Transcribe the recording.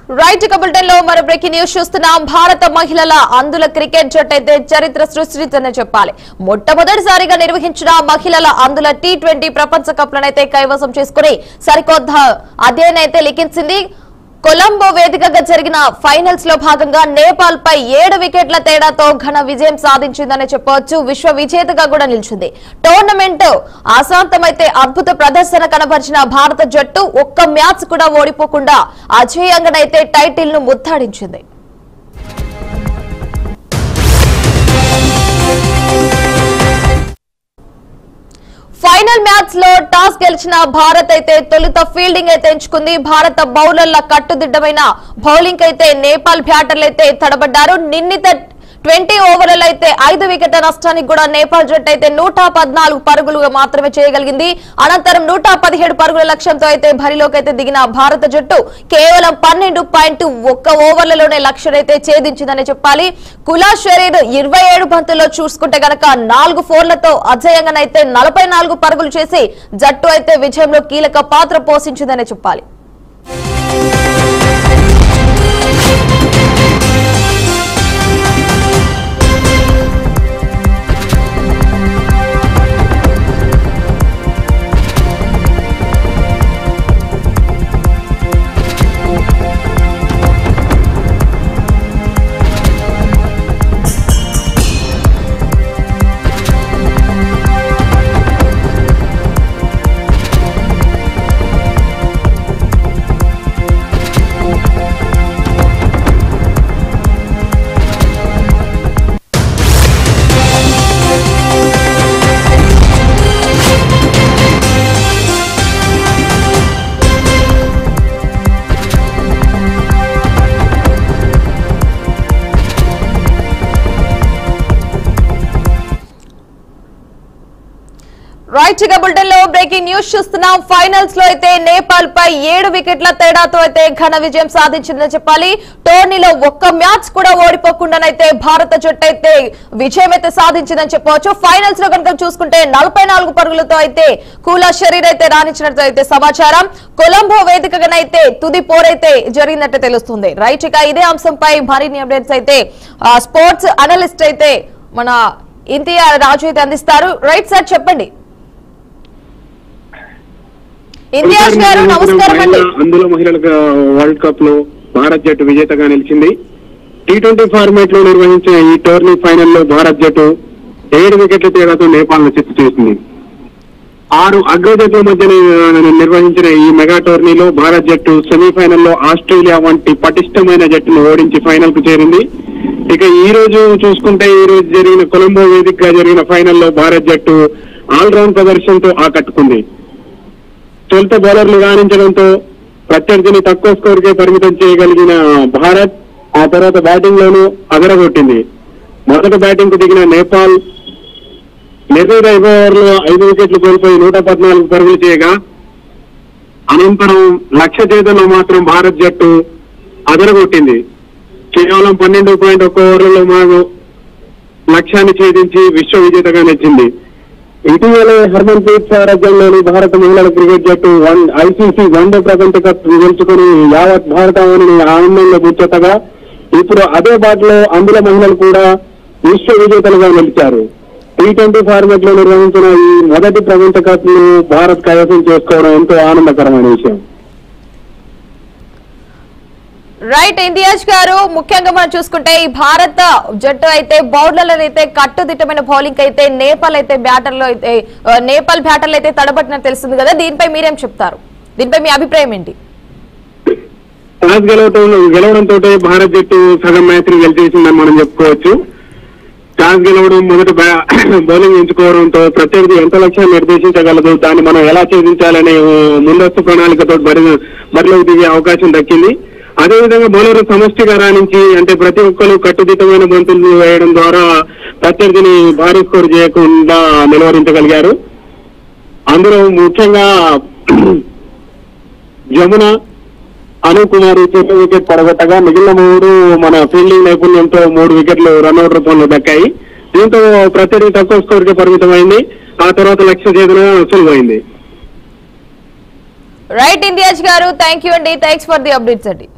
Right bulletin లో మరో breaking news చూస్తున్నాం. భారత మహిళల అందుల క్రికెట్ జట్టు అయితే చరిత్ర సృష్టించని చెప్పాలి. మొట్టమొదటిసారిగా నిర్వహించిన మహిళల అందుల T20 ప్రపంచ కప్ లనైతే కైవసం చేసుకుని సరికొత్త అధ్యాయాన్ని అయితే లిఖించింది. కొలంబో వేదికగా జరిగిన ఫైనల్స్ లో భాగంగా నేపాల్ పై 7 వికెట్ల తేడాతో ఘన విజయం సాధించిందని చెప్పవచ్చు. విశ్వ విజేతగా కూడా నిలిచింది. టోర్నమెంట్ ఆశాంతమైతే అద్భుత ప్రదర్శన కనబరిచిన భారత జట్టు ఒక్క మ్యాచ్ కూడా ఓడిపోకుండా అజేయంగానైతే టైటిల్ ను ముద్దాడించింది. ఫైనల్ మ్యాచ్ లో టాస్ గెలిచిన భారత్ అయితే తొలుత ఫీల్డింగ్ అయితే ఎంచుకుంది. భారత బౌలర్ల కట్టుదిట్టమైన బౌలింగ్ అయితే నేపాల్ బ్యాటర్లు అయితే తడబడ్డారు. నిర్ణీత 20 ఓవర్లలో అయితే 5 వికెట్ల నష్టానికి కూడా నేపాల్ జట్టు అయితే 114 పరుగులు మాత్రమే చేయగలిగింది. అనంతరం 117 పరుగుల లక్ష్యంతో అయితే బరిలోకి అయితే దిగిన భారత జట్టు కేవలం 12.1 ఓవర్లలోనే లక్ష్యం అయితే ఛేదించిందని చెప్పాలి. కులా షరీర్ 27 బంతుల్లో చూసుకుంటే గనక 4 ఫోర్లతో అజేయంగానైతే 44 పరుగులు చేసి జట్టు అయితే విజయంలో కీలక పాత్ర పోషించిందని చెప్పాలి. రైట్ బులెటిన్ లో బ్రేకింగ్ న్యూస్ చూస్తున్నాం. ఫైనల్స్ లో అయితే నేపాల్ పై 7 వికెట్ల తేడాతో అయితే ఘన విజయం సాధించిందని చెప్పాలి. టోర్నీలో ఒక్క మ్యాచ్ కూడా ఓడిపోకుండానైతే భారత జట్టు అయితే విజయం అయితే సాధించిందని చెప్పవచ్చు. ఫైనల్స్ లో కనుక చూసుకుంటే 44 పరుగులతో అయితే కూలా షరీర్ అయితే రాణించినట్టు అయితే సమాచారం. కొలంబో వేదికగానైతే తుది పోరైతే జరిగినట్టు తెలుస్తుంది. రైట్ ఇదే అంశంపై మరిన్ని అప్డేట్స్ అయితే స్పోర్ట్స్ అనలిస్ట్ అయితే మన ఇంతియాజ్ రాజు అయితే అందిస్తారు. రైట్ సార్, చెప్పండి. ఇంతియాజ్ గారు నమస్కారం అండి. అందులో మహిళల వరల్డ్ కప్ లో భారత్ జట్టు విజేతగా నిలిచింది. T20 ఫార్మాట్ లో నిర్వహించిన ఈ టోర్నీ ఫైనల్లో భారత్ జట్టు 7 వికెట్ల తేడాతో నేపాల్ ను చిత్తు చేసింది. 6 అగ్రజట్ల మధ్య నిర్వహించిన ఈ మెగా టోర్నీలో భారత్ జట్టు సెమీఫైనల్లో ఆస్ట్రేలియా వంటి పటిష్టమైన జట్టును ఓడించి ఫైనల్ కు చేరింది. ఇక ఈ రోజు చూసుకుంటే ఈ రోజు జరిగిన కొలంబో వేదికగా జరిగిన ఫైనల్లో భారత్ జట్టు ఆల్రౌండ్ ప్రదర్శనతో ఆకట్టుకుంది. తొలుత బౌలర్లు రాణించడంతో ప్రత్యర్థిని తక్కువ స్కోర్ కే పరిమితం చేయగలిగిన భారత్ ఆ తర్వాత బ్యాటింగ్ లోనూ అదరగొట్టింది. మొదట బ్యాటింగ్ కు దిగిన నేపాల్ నిర్ణీత ఓవర్లో 5 వికెట్లు కోల్పోయి 114 పరుగులు చేయగా అనంతరం లక్ష్య ఛేదనలో మాత్రం భారత్ జట్టు అదరగొట్టింది. కేవలం 12.1 ఓవర్లలో మాకు లక్ష్యాన్ని ఛేదించి విశ్వ విజేతగా నిలిచింది. ఇటీవలే హర్మన్ప్రీత్ సారథ్యంలోని భారత మహిళల క్రికెట్ జట్టు ICC వన్డే ప్రపంచ కప్ గెలుచుకుని యావత్ భారతావనిని ఆనందంలో ముచ్చటగా ఇప్పుడు అదే బాటలో అందుల మహిళలు కూడా విశ్వ విజేతలుగా నిలిచారు. T20 ఫార్మాట్ లో నిర్వహించిన ఈ మొదటి ప్రపంచ కప్ ను భారత్ కైవసం చేసుకోవడం ఎంతో ఆనందకరమైన విషయం. రైట్ ఇంతియాజ్ గారు, ముఖ్యంగా మనం చూసుకుంటే ఈ భారత జట్టు అయితే బౌలర్లను అయితే కట్టుదిట్టమైన బౌలింగ్ అయితే నేపాల్ బ్యాటర్లు అయితే తడబట్టినట్టు తెలుస్తుంది కదా, దీనిపై మీరేం చెప్తారు? దీనిపై మీ అభిప్రాయం ఏంటి? టాస్ గెలవడంతో భారత్ జట్టు సగం మ్యాచ్ ని గెలిచేసిందని మనం చెప్పుకోవచ్చు. టాస్ గెలవడం, మొదట బౌలింగ్ ఎంచుకోవడంతో ప్రత్యర్థి ఎంత లక్ష్యాన్ని నిర్దేశించగలదు, దాన్ని మనం ఎలా ఛేదించాలనే ముందస్తు ప్రణాళికతో బరిలోకి దిగే అవకాశం దక్కింది. అదేవిధంగా బౌలర్లు సమష్టిగా రాణించి అంటే ప్రతి ఒక్కరు కట్టుదిట్టమైన బంతులు వేయడం ద్వారా ప్రత్యర్థిని భారీ స్కోర్ చేయకుండా నిలువరించగలిగారు. అందులో ముఖ్యంగా జమున, అను కుమార్ చిన్న వికెట్ పడగొట్టగా మిగిలిన 3 మన ఫీల్డింగ్ నైపుణ్యంతో 3 వికెట్లు రన్అట్ రూపంలో దక్కాయి. దీంతో ప్రత్యర్థి తక్కువ స్కోర్ కి పరిమితమైంది. ఆ తర్వాత లక్ష్య ఛేదన సులువైంది. రైట్ ఇంతియాజ్ గారు, థ్యాంక్ యూ అండి. థ్యాంక్స్ ఫర్ ది అప్డేట్స్ అండి.